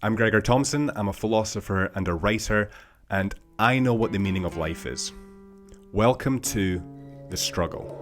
I'm Gregor Thompson, I'm a philosopher and a writer, and I know what the meaning of life is. Welcome to The Struggle.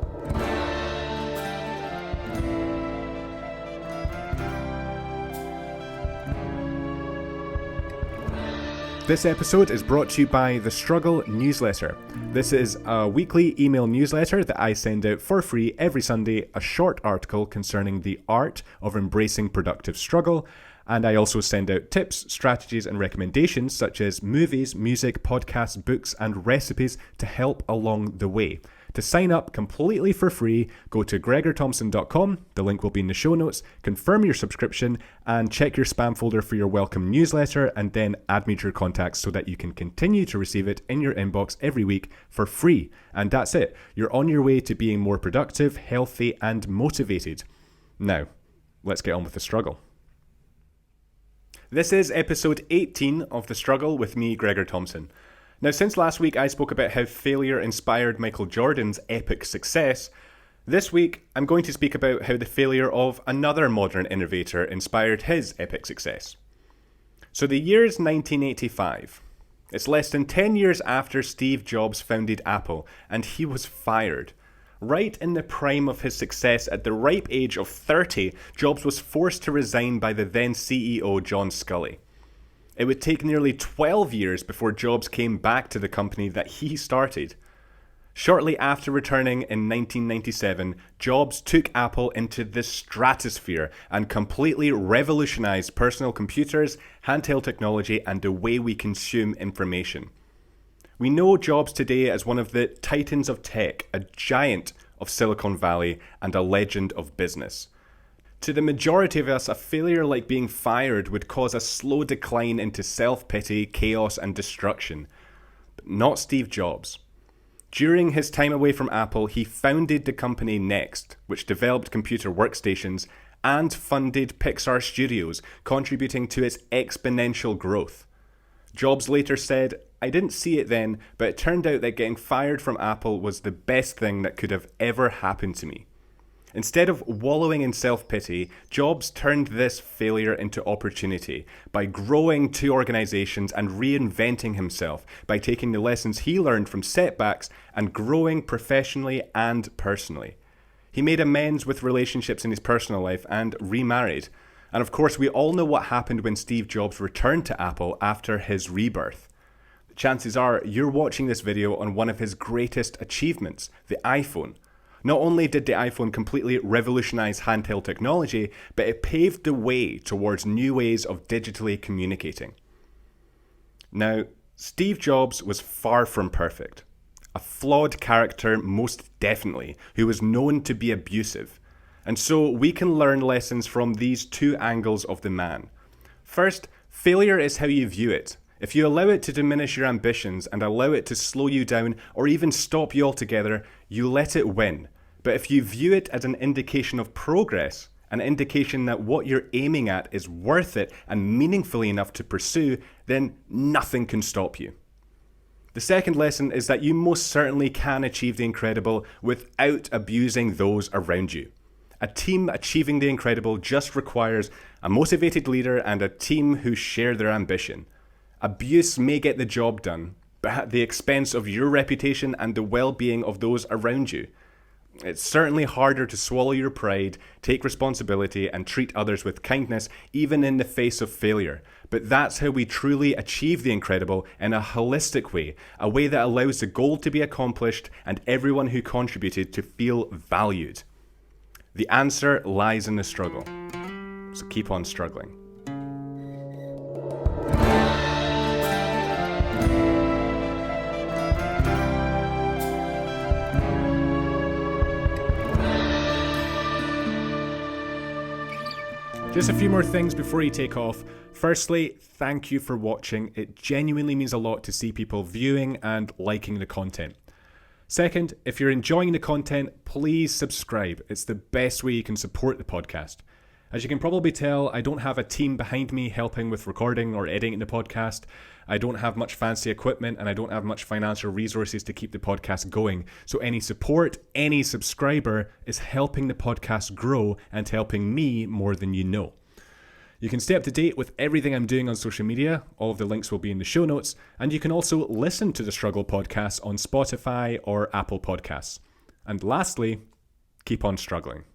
This episode is brought to you by The Struggle newsletter. This is a weekly email newsletter that I send out for free every Sunday, a short article concerning the art of embracing productive struggle. And I also send out tips, strategies, and recommendations such as movies, music, podcasts, books, and recipes to help along the way. To sign up completely for free, go to gregorthompson.com, the link will be in the show notes, confirm your subscription, and check your spam folder for your welcome newsletter, and then add me to your contacts so that you can continue to receive it in your inbox every week for free. And that's it. You're on your way to being more productive, healthy, and motivated. Now, let's get on with the struggle. This is episode 18 of The Struggle with me, Gregor Thompson. Now, since last week I spoke about how failure inspired Michael Jordan's epic success, this week I'm going to speak about how the failure of another modern innovator inspired his epic success. So the year's 1985. It's less than 10 years after Steve Jobs founded Apple, and he was fired. Right in the prime of his success, at the ripe age of 30, Jobs was forced to resign by the then CEO John Sculley. It would take nearly 12 years before Jobs came back to the company that he started. Shortly after returning in 1997, Jobs took Apple into the stratosphere and completely revolutionized personal computers, handheld technology, and the way we consume information. We know Jobs today as one of the titans of tech, a giant of Silicon Valley, and a legend of business. To the majority of us, a failure like being fired would cause a slow decline into self-pity, chaos, and destruction. But not Steve Jobs. During his time away from Apple, he founded the company Next, which developed computer workstations and funded Pixar Studios, contributing to its exponential growth. Jobs later said, "I didn't see it then, but it turned out that getting fired from Apple was the best thing that could have ever happened to me." Instead of wallowing in self-pity, Jobs turned this failure into opportunity by growing two organizations and reinventing himself by taking the lessons he learned from setbacks and growing professionally and personally. He made amends with relationships in his personal life and remarried. And of course, we all know what happened when Steve Jobs returned to Apple after his rebirth. Chances are you're watching this video on one of his greatest achievements, the iPhone. Not only did the iPhone completely revolutionize handheld technology, but it paved the way towards new ways of digitally communicating. Now, Steve Jobs was far from perfect. A flawed character, most definitely, who was known to be abusive. And so we can learn lessons from these two angles of the man. First, failure is how you view it. If you allow it to diminish your ambitions and allow it to slow you down or even stop you altogether, you let it win. But if you view it as an indication of progress, an indication that what you're aiming at is worth it and meaningfully enough to pursue, then nothing can stop you. The second lesson is that you most certainly can achieve the incredible without abusing those around you. A team achieving the incredible just requires a motivated leader and a team who share their ambition. Abuse may get the job done, but at the expense of your reputation and the well-being of those around you. It's certainly harder to swallow your pride, take responsibility, and treat others with kindness, even in the face of failure. But that's how we truly achieve the incredible in a holistic way, a way that allows the goal to be accomplished and everyone who contributed to feel valued. The answer lies in the struggle. So keep on struggling. Just a few more things before you take off. Firstly, thank you for watching. It genuinely means a lot to see people viewing and liking the content. Second, if you're enjoying the content, please subscribe. It's the best way you can support the podcast. As you can probably tell, I don't have a team behind me helping with recording or editing the podcast. I don't have much fancy equipment and I don't have much financial resources to keep the podcast going. So any support, any subscriber is helping the podcast grow and helping me more than you know. You can stay up to date with everything I'm doing on social media. All of the links will be in the show notes. And you can also listen to the Struggle podcast on Spotify or Apple Podcasts. And lastly, keep on struggling.